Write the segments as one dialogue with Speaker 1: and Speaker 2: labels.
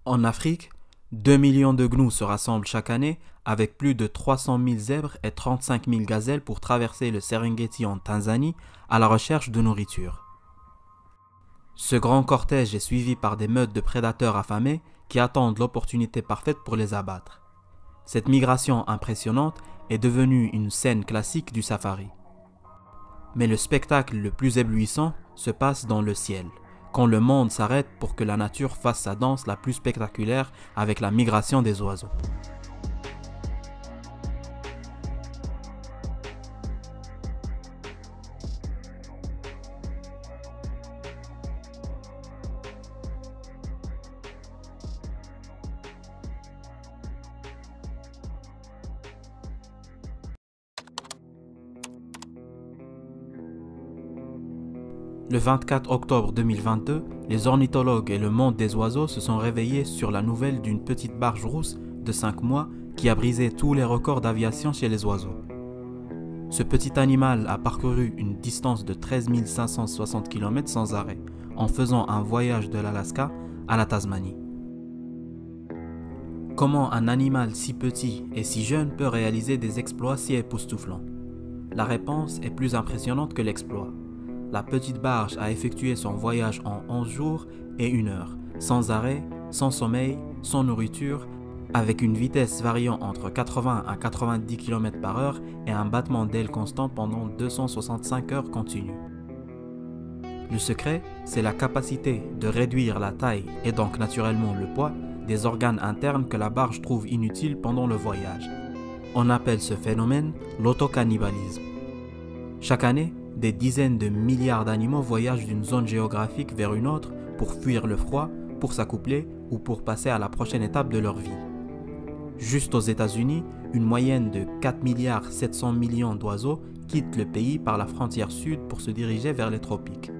Speaker 1: En Afrique, 2 millions de gnous se rassemblent chaque année avec plus de 300 000 zèbres et 35 000 gazelles pour traverser le Serengeti en Tanzanie à la recherche de nourriture. Ce grand cortège est suivi par des meutes de prédateurs affamés qui attendent l'opportunité parfaite pour les abattre. Cette migration impressionnante est devenue une scène classique du safari. Mais le spectacle le plus éblouissant se passe dans le ciel, quand le monde s'arrête pour que la nature fasse sa danse la plus spectaculaire avec la migration des oiseaux. Le 24 octobre 2022, les ornithologues et le monde des oiseaux se sont réveillés sur la nouvelle d'une petite barge rousse de 5 mois qui a brisé tous les records d'aviation chez les oiseaux. Ce petit animal a parcouru une distance de 13 560 km sans arrêt, en faisant un voyage de l'Alaska à la Tasmanie. Comment un animal si petit et si jeune peut réaliser des exploits si époustouflants? La réponse est plus impressionnante que l'exploit. La petite barge a effectué son voyage en 11 jours et 1 heure, sans arrêt, sans sommeil, sans nourriture, avec une vitesse variant entre 80 à 90 km/h et un battement d'ailes constant pendant 265 heures continues. Le secret, c'est la capacité de réduire la taille et donc naturellement le poids des organes internes que la barge trouve inutiles pendant le voyage. On appelle ce phénomène l'autocannibalisme. Chaque année, des dizaines de milliards d'animaux voyagent d'une zone géographique vers une autre pour fuir le froid, pour s'accoupler ou pour passer à la prochaine étape de leur vie. Juste aux États-Unis, une moyenne de 4 700 millions d'oiseaux quittent le pays par la frontière sud pour se diriger vers les tropiques.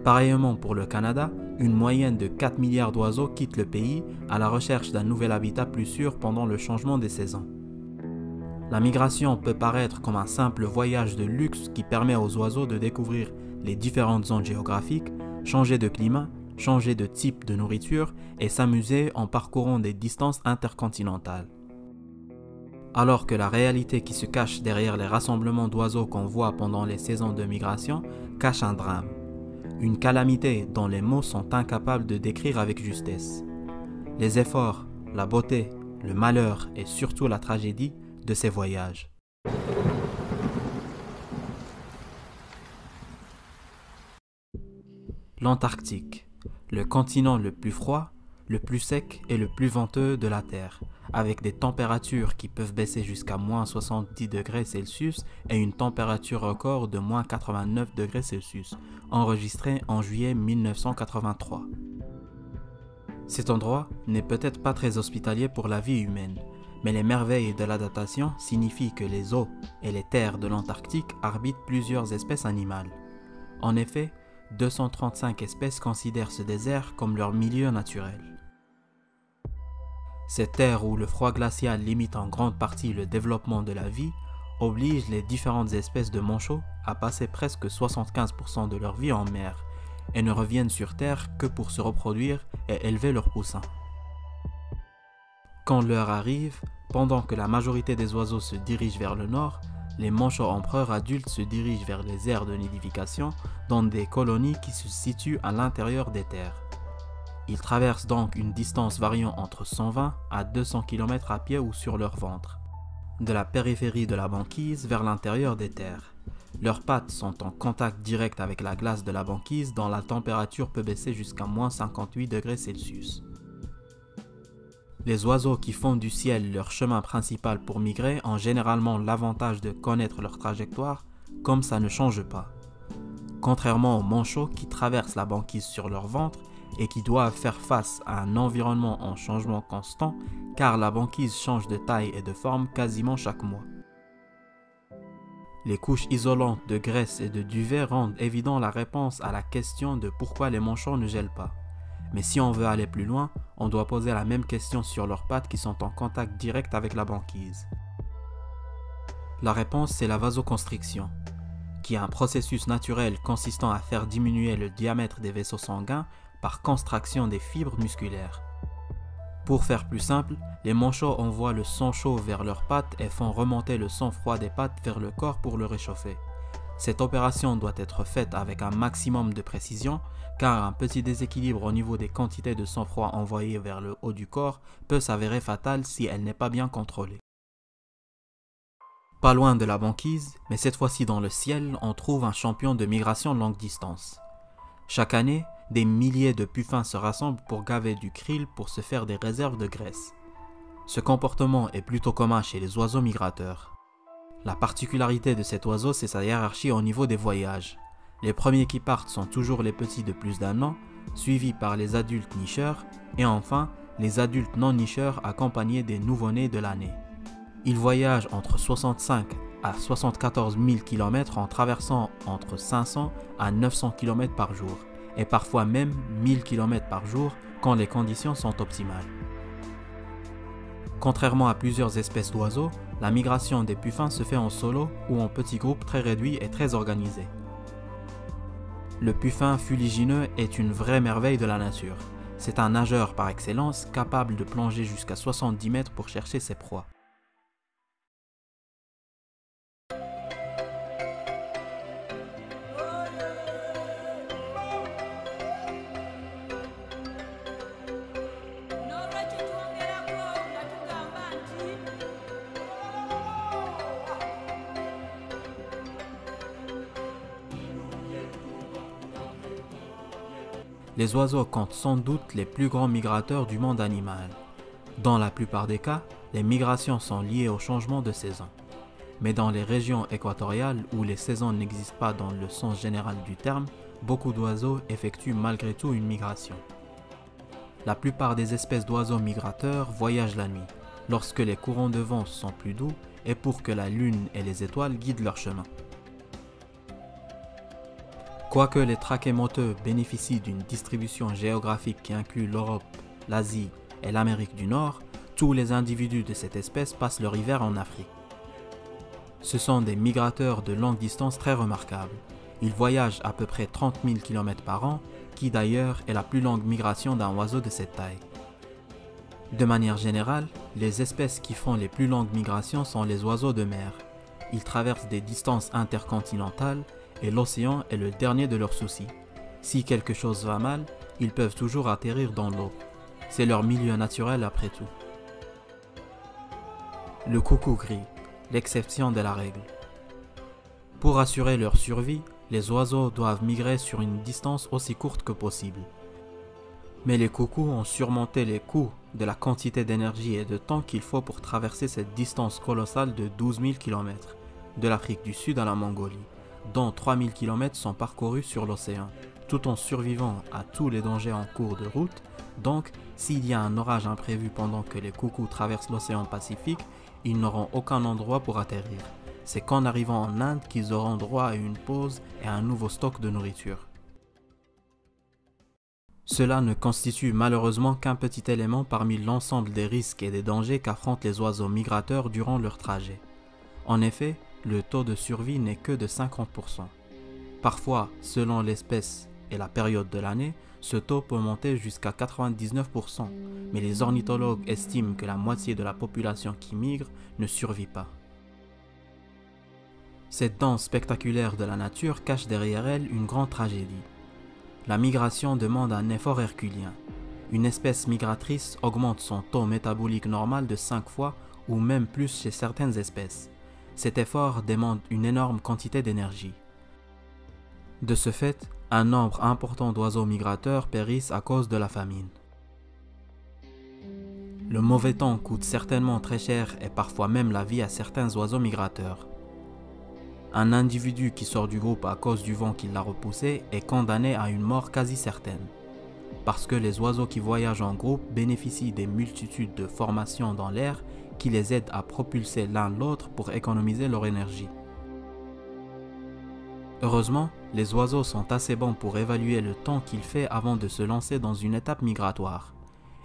Speaker 1: Pareillement pour le Canada, une moyenne de 4 milliards d'oiseaux quittent le pays à la recherche d'un nouvel habitat plus sûr pendant le changement des saisons. La migration peut paraître comme un simple voyage de luxe qui permet aux oiseaux de découvrir les différentes zones géographiques, changer de climat, changer de type de nourriture et s'amuser en parcourant des distances intercontinentales. Alors que la réalité qui se cache derrière les rassemblements d'oiseaux qu'on voit pendant les saisons de migration cache un drame, une calamité dont les mots sont incapables de décrire avec justesse. Les efforts, la beauté, le malheur et surtout la tragédie de ces voyages. L'Antarctique, le continent le plus froid, le plus sec et le plus venteux de la Terre, avec des températures qui peuvent baisser jusqu'à moins 70 degrés Celsius et une température record de moins 89 degrés Celsius, enregistrée en juillet 1983. Cet endroit n'est peut-être pas très hospitalier pour la vie humaine, mais les merveilles de l'adaptation signifient que les eaux et les terres de l'Antarctique arbitrent plusieurs espèces animales. En effet, 235 espèces considèrent ce désert comme leur milieu naturel. Cette terre où le froid glacial limite en grande partie le développement de la vie oblige les différentes espèces de manchots à passer presque 75% de leur vie en mer et ne reviennent sur Terre que pour se reproduire et élever leurs poussins. Quand l'heure arrive, pendant que la majorité des oiseaux se dirigent vers le nord, les manchots empereurs adultes se dirigent vers les aires de nidification dans des colonies qui se situent à l'intérieur des terres. Ils traversent donc une distance variant entre 120 à 200 km à pied ou sur leur ventre, de la périphérie de la banquise vers l'intérieur des terres. Leurs pattes sont en contact direct avec la glace de la banquise dont la température peut baisser jusqu'à moins 58 degrés Celsius. Les oiseaux qui font du ciel leur chemin principal pour migrer ont généralement l'avantage de connaître leur trajectoire, comme ça ne change pas. Contrairement aux manchots qui traversent la banquise sur leur ventre et qui doivent faire face à un environnement en changement constant, car la banquise change de taille et de forme quasiment chaque mois. Les couches isolantes de graisse et de duvet rendent évident la réponse à la question de pourquoi les manchots ne gèlent pas. Mais si on veut aller plus loin, on doit poser la même question sur leurs pattes qui sont en contact direct avec la banquise. La réponse, c'est la vasoconstriction, qui est un processus naturel consistant à faire diminuer le diamètre des vaisseaux sanguins par contraction des fibres musculaires. Pour faire plus simple, les manchots envoient le sang chaud vers leurs pattes et font remonter le sang froid des pattes vers le corps pour le réchauffer. Cette opération doit être faite avec un maximum de précision car un petit déséquilibre au niveau des quantités de sang froid envoyées vers le haut du corps peut s'avérer fatal si elle n'est pas bien contrôlée. Pas loin de la banquise, mais cette fois-ci dans le ciel, on trouve un champion de migration longue distance. Chaque année, des milliers de puffins se rassemblent pour gaver du krill pour se faire des réserves de graisse. Ce comportement est plutôt commun chez les oiseaux migrateurs. La particularité de cet oiseau, c'est sa hiérarchie au niveau des voyages. Les premiers qui partent sont toujours les petits de plus d'1 an, suivis par les adultes nicheurs, et enfin, les adultes non nicheurs accompagnés des nouveau-nés de l'année. Ils voyagent entre 65 à 74 000 km en traversant entre 500 à 900 km par jour, et parfois même 1000 km par jour quand les conditions sont optimales. Contrairement à plusieurs espèces d'oiseaux, la migration des puffins se fait en solo ou en petits groupes très réduits et très organisés. Le puffin fuligineux est une vraie merveille de la nature. C'est un nageur par excellence capable de plonger jusqu'à 70 mètres pour chercher ses proies. Les oiseaux comptent sans doute les plus grands migrateurs du monde animal. Dans la plupart des cas, les migrations sont liées au changement de saison. Mais dans les régions équatoriales où les saisons n'existent pas dans le sens général du terme, beaucoup d'oiseaux effectuent malgré tout une migration. La plupart des espèces d'oiseaux migrateurs voyagent la nuit, lorsque les courants de vent sont plus doux et pour que la lune et les étoiles guident leur chemin. Quoique les trachémoteux bénéficient d'une distribution géographique qui inclut l'Europe, l'Asie et l'Amérique du Nord, tous les individus de cette espèce passent leur hiver en Afrique. Ce sont des migrateurs de longue distance très remarquables. Ils voyagent à peu près 30 000 km par an, qui d'ailleurs est la plus longue migration d'un oiseau de cette taille. De manière générale, les espèces qui font les plus longues migrations sont les oiseaux de mer. Ils traversent des distances intercontinentales et l'océan est le dernier de leurs soucis. Si quelque chose va mal, ils peuvent toujours atterrir dans l'eau. C'est leur milieu naturel après tout. Le coucou gris, l'exception de la règle. Pour assurer leur survie, les oiseaux doivent migrer sur une distance aussi courte que possible. Mais les coucous ont surmonté les coûts de la quantité d'énergie et de temps qu'il faut pour traverser cette distance colossale de 12 000 km, de l'Afrique du Sud à la Mongolie, dont 3 000 km sont parcourus sur l'océan, tout en survivant à tous les dangers en cours de route. Donc, s'il y a un orage imprévu pendant que les coucous traversent l'océan Pacifique, ils n'auront aucun endroit pour atterrir. C'est qu'en arrivant en Inde qu'ils auront droit à une pause et à un nouveau stock de nourriture. Cela ne constitue malheureusement qu'un petit élément parmi l'ensemble des risques et des dangers qu'affrontent les oiseaux migrateurs durant leur trajet. En effet, le taux de survie n'est que de 50%. Parfois, selon l'espèce et la période de l'année, ce taux peut monter jusqu'à 99%, mais les ornithologues estiment que la moitié de la population qui migre ne survit pas. Cette danse spectaculaire de la nature cache derrière elle une grande tragédie. La migration demande un effort herculien. Une espèce migratrice augmente son taux métabolique normal de 5 fois ou même plus chez certaines espèces. Cet effort demande une énorme quantité d'énergie. De ce fait, un nombre important d'oiseaux migrateurs périssent à cause de la famine. Le mauvais temps coûte certainement très cher et parfois même la vie à certains oiseaux migrateurs. Un individu qui sort du groupe à cause du vent qui l'a repoussé est condamné à une mort quasi certaine. Parce que les oiseaux qui voyagent en groupe bénéficient des multitudes de formations dans l'air qui les aident à propulser l'un l'autre pour économiser leur énergie. Heureusement, les oiseaux sont assez bons pour évaluer le temps qu'il fait avant de se lancer dans une étape migratoire.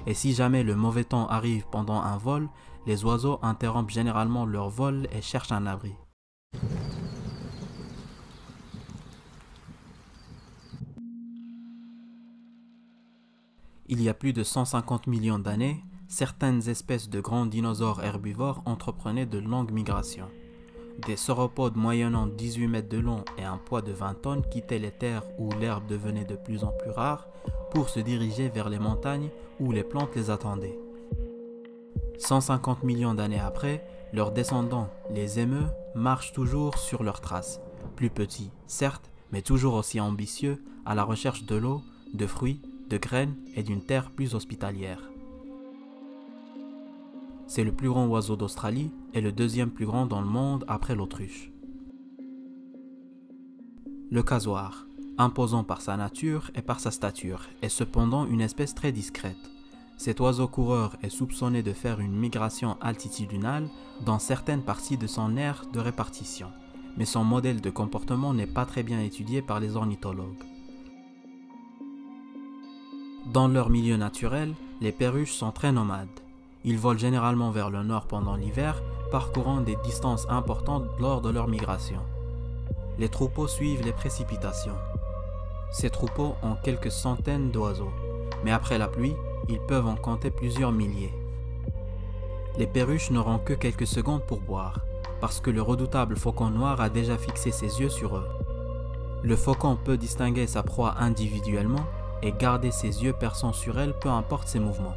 Speaker 1: Et si jamais le mauvais temps arrive pendant un vol, les oiseaux interrompent généralement leur vol et cherchent un abri. Il y a plus de 150 millions d'années, certaines espèces de grands dinosaures herbivores entreprenaient de longues migrations. Des sauropodes moyennant 18 mètres de long et un poids de 20 tonnes quittaient les terres où l'herbe devenait de plus en plus rare pour se diriger vers les montagnes où les plantes les attendaient. 150 millions d'années après, leurs descendants, les émeus, marchent toujours sur leurs traces, plus petits, certes, mais toujours aussi ambitieux, à la recherche de l'eau, de fruits, de graines et d'une terre plus hospitalière. C'est le plus grand oiseau d'Australie et le deuxième plus grand dans le monde après l'autruche. Le casoar, imposant par sa nature et par sa stature, est cependant une espèce très discrète. Cet oiseau coureur est soupçonné de faire une migration altitudinale dans certaines parties de son aire de répartition, mais son modèle de comportement n'est pas très bien étudié par les ornithologues. Dans leur milieu naturel, les perruches sont très nomades. Ils volent généralement vers le nord pendant l'hiver, parcourant des distances importantes lors de leur migration. Les troupeaux suivent les précipitations. Ces troupeaux ont quelques centaines d'oiseaux, mais après la pluie, ils peuvent en compter plusieurs milliers. Les perruches n'auront que quelques secondes pour boire, parce que le redoutable faucon noir a déjà fixé ses yeux sur eux. Le faucon peut distinguer sa proie individuellement et garder ses yeux perçant sur elle peu importe ses mouvements.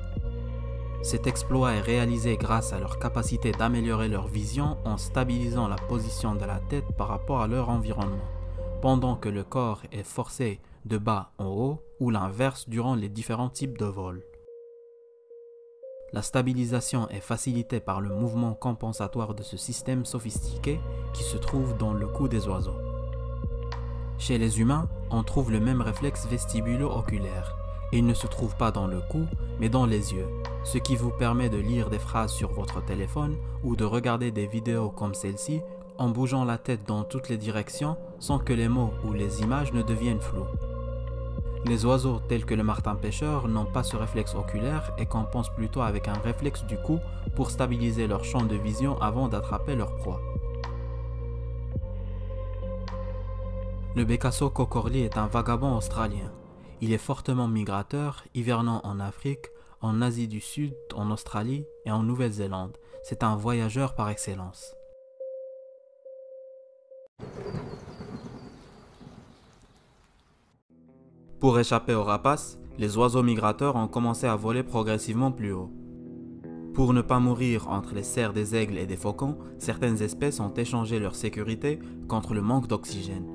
Speaker 1: Cet exploit est réalisé grâce à leur capacité d'améliorer leur vision en stabilisant la position de la tête par rapport à leur environnement, pendant que le corps est forcé de bas en haut ou l'inverse durant les différents types de vol. La stabilisation est facilitée par le mouvement compensatoire de ce système sophistiqué qui se trouve dans le cou des oiseaux. Chez les humains, on trouve le même réflexe vestibulo-oculaire. Il ne se trouve pas dans le cou, mais dans les yeux, ce qui vous permet de lire des phrases sur votre téléphone ou de regarder des vidéos comme celle-ci en bougeant la tête dans toutes les directions sans que les mots ou les images ne deviennent flous. Les oiseaux tels que le martin-pêcheur n'ont pas ce réflexe oculaire et compensent plutôt avec un réflexe du cou pour stabiliser leur champ de vision avant d'attraper leur proie. Le bécasso cocorli est un vagabond australien. Il est fortement migrateur, hivernant en Afrique, en Asie du Sud, en Australie et en Nouvelle-Zélande. C'est un voyageur par excellence. Pour échapper aux rapaces, les oiseaux migrateurs ont commencé à voler progressivement plus haut. Pour ne pas mourir entre les serres des aigles et des faucons, certaines espèces ont échangé leur sécurité contre le manque d'oxygène.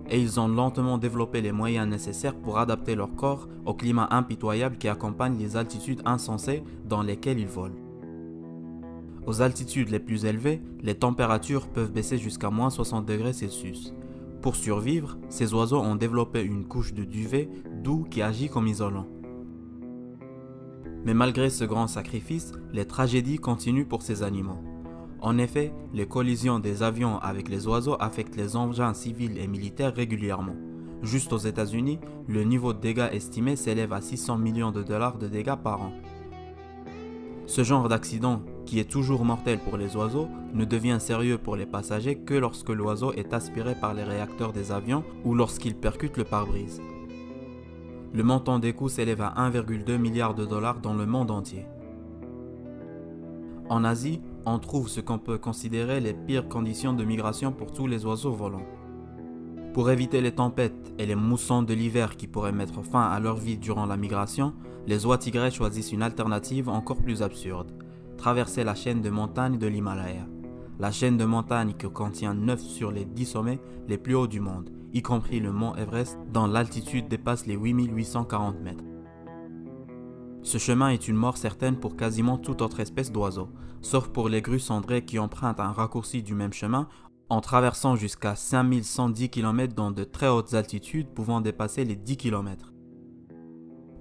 Speaker 1: Et ils ont lentement développé les moyens nécessaires pour adapter leur corps au climat impitoyable qui accompagne les altitudes insensées dans lesquelles ils volent. Aux altitudes les plus élevées, les températures peuvent baisser jusqu'à moins 60 degrés Celsius. Pour survivre, ces oiseaux ont développé une couche de duvet doux qui agit comme isolant. Mais malgré ce grand sacrifice, les tragédies continuent pour ces animaux. En effet, les collisions des avions avec les oiseaux affectent les engins civils et militaires régulièrement. Juste aux États-Unis, le niveau de dégâts estimé s'élève à 600 millions de dollars de dégâts par an. Ce genre d'accident, qui est toujours mortel pour les oiseaux, ne devient sérieux pour les passagers que lorsque l'oiseau est aspiré par les réacteurs des avions ou lorsqu'il percute le pare-brise. Le montant des coûts s'élève à 1,2 milliard de dollars dans le monde entier. En Asie, on trouve ce qu'on peut considérer les pires conditions de migration pour tous les oiseaux volants. Pour éviter les tempêtes et les moussons de l'hiver qui pourraient mettre fin à leur vie durant la migration, les oies tigrés choisissent une alternative encore plus absurde: traverser la chaîne de montagnes de l'Himalaya. La chaîne de montagnes qui contient 9 sur les 10 sommets les plus hauts du monde, y compris le mont Everest dont l'altitude dépasse les 8840 mètres. Ce chemin est une mort certaine pour quasiment toute autre espèce d'oiseau, sauf pour les grues cendrées qui empruntent un raccourci du même chemin en traversant jusqu'à 5110 km dans de très hautes altitudes pouvant dépasser les 10 km.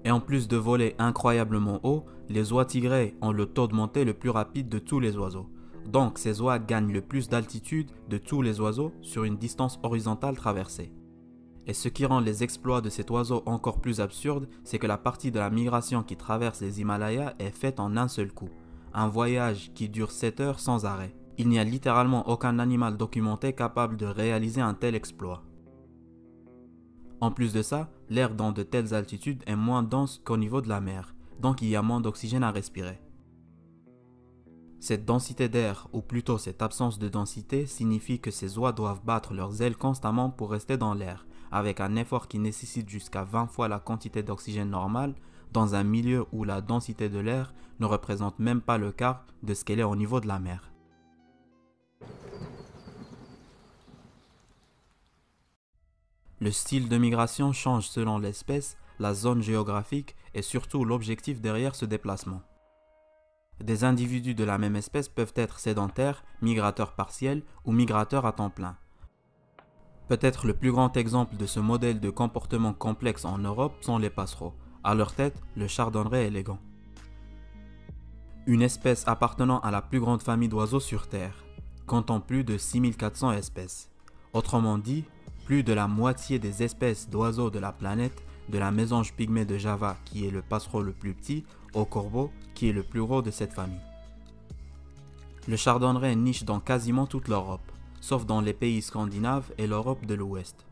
Speaker 1: Et en plus de voler incroyablement haut, les oies tigrées ont le taux de montée le plus rapide de tous les oiseaux. Donc ces oies gagnent le plus d'altitude de tous les oiseaux sur une distance horizontale traversée. Et ce qui rend les exploits de cet oiseau encore plus absurdes, c'est que la partie de la migration qui traverse les Himalayas est faite en un seul coup. Un voyage qui dure 7 heures sans arrêt. Il n'y a littéralement aucun animal documenté capable de réaliser un tel exploit. En plus de ça, l'air dans de telles altitudes est moins dense qu'au niveau de la mer, donc il y a moins d'oxygène à respirer. Cette densité d'air, ou plutôt cette absence de densité, signifie que ces oies doivent battre leurs ailes constamment pour rester dans l'air, avec un effort qui nécessite jusqu'à 20 fois la quantité d'oxygène normale, dans un milieu où la densité de l'air ne représente même pas le quart de ce qu'elle est au niveau de la mer. Le style de migration change selon l'espèce, la zone géographique et surtout l'objectif derrière ce déplacement. Des individus de la même espèce peuvent être sédentaires, migrateurs partiels ou migrateurs à temps plein. Peut-être le plus grand exemple de ce modèle de comportement complexe en Europe sont les passereaux, à leur tête le chardonneret élégant. Une espèce appartenant à la plus grande famille d'oiseaux sur Terre, comptant plus de 6400 espèces. Autrement dit, plus de la moitié des espèces d'oiseaux de la planète, de la mésange pygmée de Java qui est le passereau le plus petit, au corbeau qui est le plus gros de cette famille. Le chardonneret niche dans quasiment toute l'Europe, sauf dans les pays scandinaves et l'Europe de l'Ouest.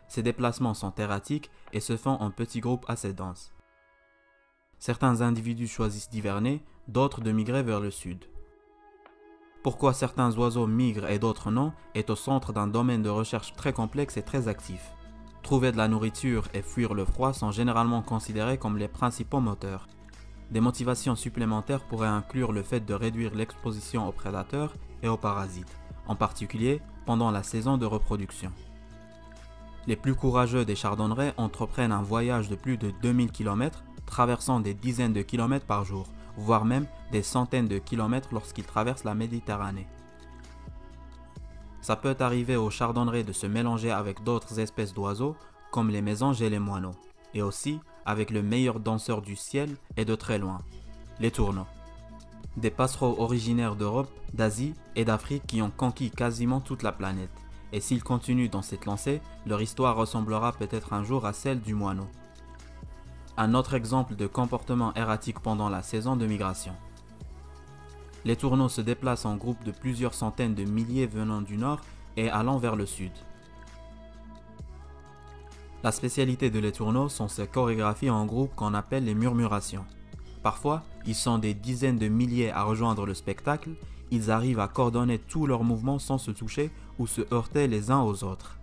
Speaker 1: Ces déplacements sont erratiques et se font en petits groupes assez denses. Certains individus choisissent d'hiverner, d'autres de migrer vers le sud. Pourquoi certains oiseaux migrent et d'autres non est au centre d'un domaine de recherche très complexe et très actif. Trouver de la nourriture et fuir le froid sont généralement considérés comme les principaux moteurs. Des motivations supplémentaires pourraient inclure le fait de réduire l'exposition aux prédateurs et aux parasites, en particulier pendant la saison de reproduction. Les plus courageux des chardonnerets entreprennent un voyage de plus de 2000 km, traversant des dizaines de kilomètres par jour, voire même des centaines de kilomètres lorsqu'ils traversent la Méditerranée. Ça peut arriver aux chardonnerets de se mélanger avec d'autres espèces d'oiseaux, comme les mésanges et les moineaux, et aussi avec le meilleur danseur du ciel et de très loin, les tourneaux. Des passereaux originaires d'Europe, d'Asie et d'Afrique qui ont conquis quasiment toute la planète. Et s'ils continuent dans cette lancée, leur histoire ressemblera peut-être un jour à celle du moineau. Un autre exemple de comportement erratique pendant la saison de migration. Les tourneaux se déplacent en groupes de plusieurs centaines de milliers venant du nord et allant vers le sud. La spécialité de les tourneaux sont ces chorégraphies en groupe qu'on appelle les murmurations. Parfois, ils sont des dizaines de milliers à rejoindre le spectacle, ils arrivent à coordonner tous leurs mouvements sans se toucher ou se heurter les uns aux autres.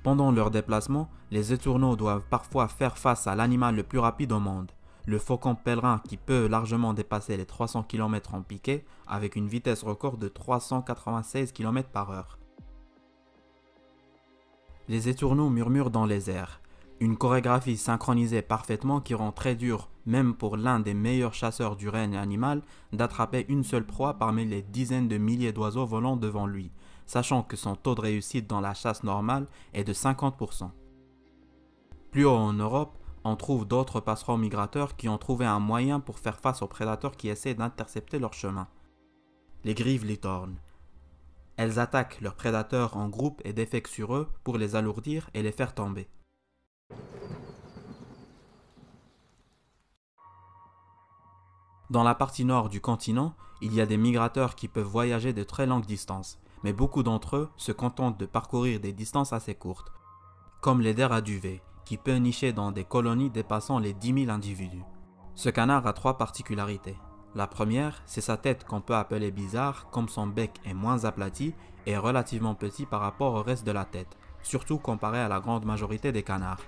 Speaker 1: Pendant leur déplacement, les étourneaux doivent parfois faire face à l'animal le plus rapide au monde, le faucon pèlerin qui peut largement dépasser les 300 km en piqué avec une vitesse record de 396 km/h. Les étourneaux murmurent dans les airs, une chorégraphie synchronisée parfaitement qui rend très dur, même pour l'un des meilleurs chasseurs du règne animal, d'attraper une seule proie parmi les dizaines de milliers d'oiseaux volant devant lui, sachant que son taux de réussite dans la chasse normale est de 50%. Plus haut en Europe, on trouve d'autres passereaux migrateurs qui ont trouvé un moyen pour faire face aux prédateurs qui essaient d'intercepter leur chemin. Les grives licornes. Elles attaquent leurs prédateurs en groupe et défèquent sur eux pour les alourdir et les faire tomber. Dans la partie nord du continent, il y a des migrateurs qui peuvent voyager de très longues distances, mais beaucoup d'entre eux se contentent de parcourir des distances assez courtes, comme l'eider à duvet, qui peut nicher dans des colonies dépassant les 10 000 individus. Ce canard a 3 particularités. La première, c'est sa tête qu'on peut appeler bizarre, comme son bec est moins aplati et relativement petit par rapport au reste de la tête, surtout comparé à la grande majorité des canards.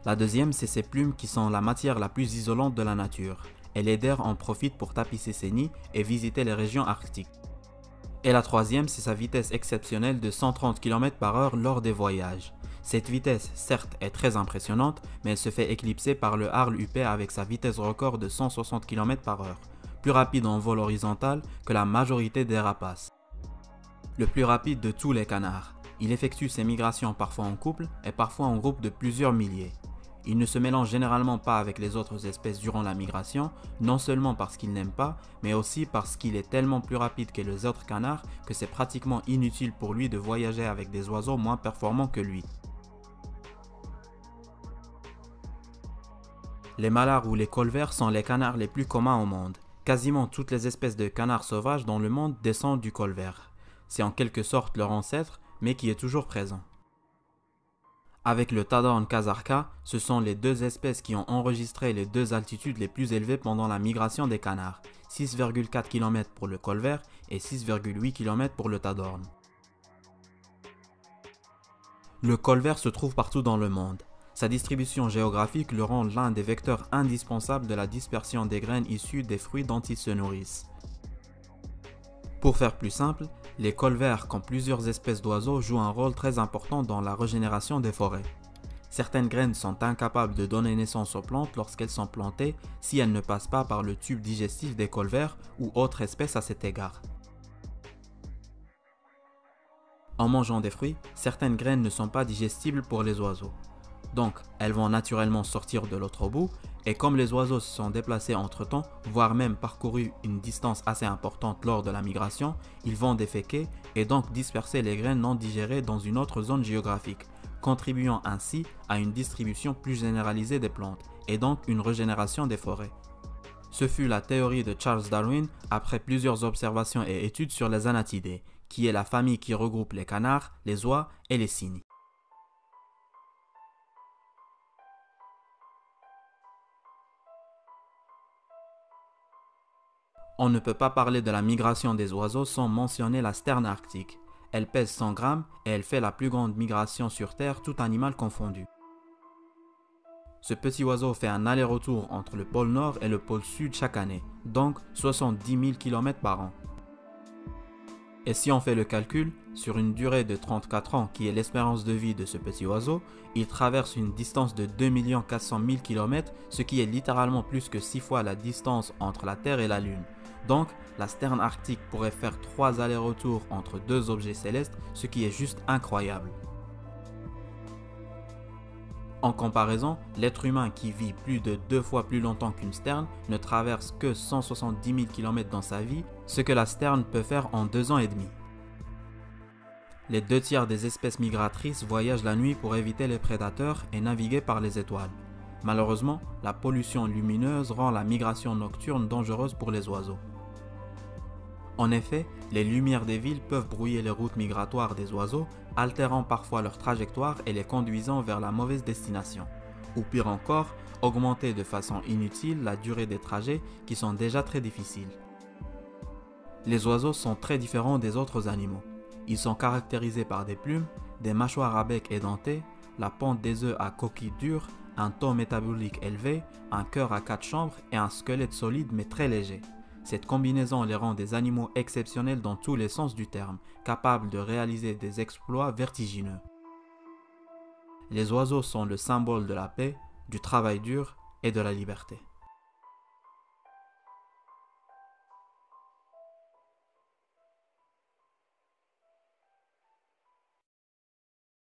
Speaker 1: La deuxième, c'est ses plumes qui sont la matière la plus isolante de la nature, et l'eider en profite pour tapisser ses nids et visiter les régions arctiques. Et la troisième, c'est sa vitesse exceptionnelle de 130 km/h lors des voyages. Cette vitesse, certes, est très impressionnante, mais elle se fait éclipser par le Harle huppé avec sa vitesse record de 160 km/h, plus rapide en vol horizontal que la majorité des rapaces. Le plus rapide de tous les canards. Il effectue ses migrations parfois en couple et parfois en groupe de plusieurs milliers. Il ne se mélange généralement pas avec les autres espèces durant la migration, non seulement parce qu'il n'aime pas, mais aussi parce qu'il est tellement plus rapide que les autres canards que c'est pratiquement inutile pour lui de voyager avec des oiseaux moins performants que lui. Les malards ou les colverts sont les canards les plus communs au monde. Quasiment toutes les espèces de canards sauvages dans le monde descendent du colvert. C'est en quelque sorte leur ancêtre, mais qui est toujours présent. Avec le Tadorne Kazarka, ce sont les deux espèces qui ont enregistré les deux altitudes les plus élevées pendant la migration des canards, 6,4 km pour le colvert et 6,8 km pour le Tadorne. Le colvert se trouve partout dans le monde. Sa distribution géographique le rend l'un des vecteurs indispensables de la dispersion des graines issues des fruits dont ils se nourrissent. Pour faire plus simple, les colverts, comme plusieurs espèces d'oiseaux, jouent un rôle très important dans la régénération des forêts. Certaines graines sont incapables de donner naissance aux plantes lorsqu'elles sont plantées si elles ne passent pas par le tube digestif des colverts ou autres espèces à cet égard. En mangeant des fruits, certaines graines ne sont pas digestibles pour les oiseaux. Donc, elles vont naturellement sortir de l'autre bout, et comme les oiseaux se sont déplacés entre-temps, voire même parcouru une distance assez importante lors de la migration, ils vont déféquer et donc disperser les graines non digérées dans une autre zone géographique, contribuant ainsi à une distribution plus généralisée des plantes, et donc une régénération des forêts. Ce fut la théorie de Charles Darwin après plusieurs observations et études sur les Anatidés, qui est la famille qui regroupe les canards, les oies et les cygnes. On ne peut pas parler de la migration des oiseaux sans mentionner la sterne arctique. Elle pèse 100 grammes et elle fait la plus grande migration sur Terre, tout animal confondu. Ce petit oiseau fait un aller-retour entre le pôle Nord et le pôle Sud chaque année, donc 70 000 km par an. Et si on fait le calcul, sur une durée de 34 ans qui est l'espérance de vie de ce petit oiseau, il traverse une distance de 2 400 000 km, ce qui est littéralement plus que 6 fois la distance entre la Terre et la Lune. Donc, la sterne arctique pourrait faire 3 allers-retours entre deux objets célestes, ce qui est juste incroyable. En comparaison, l'être humain qui vit plus de 2 fois plus longtemps qu'une sterne ne traverse que 170 000 km dans sa vie, ce que la sterne peut faire en 2 ans et demi. Les 2/3 des espèces migratrices voyagent la nuit pour éviter les prédateurs et naviguer par les étoiles. Malheureusement, la pollution lumineuse rend la migration nocturne dangereuse pour les oiseaux. En effet, les lumières des villes peuvent brouiller les routes migratoires des oiseaux, altérant parfois leur trajectoire et les conduisant vers la mauvaise destination. Ou pire encore, augmenter de façon inutile la durée des trajets qui sont déjà très difficiles. Les oiseaux sont très différents des autres animaux. Ils sont caractérisés par des plumes, des mâchoires à bec édenté, la ponte des œufs à coquille dure, un taux métabolique élevé, un cœur à 4 chambres et un squelette solide mais très léger. Cette combinaison les rend des animaux exceptionnels dans tous les sens du terme, capables de réaliser des exploits vertigineux. Les oiseaux sont le symbole de la paix, du travail dur et de la liberté.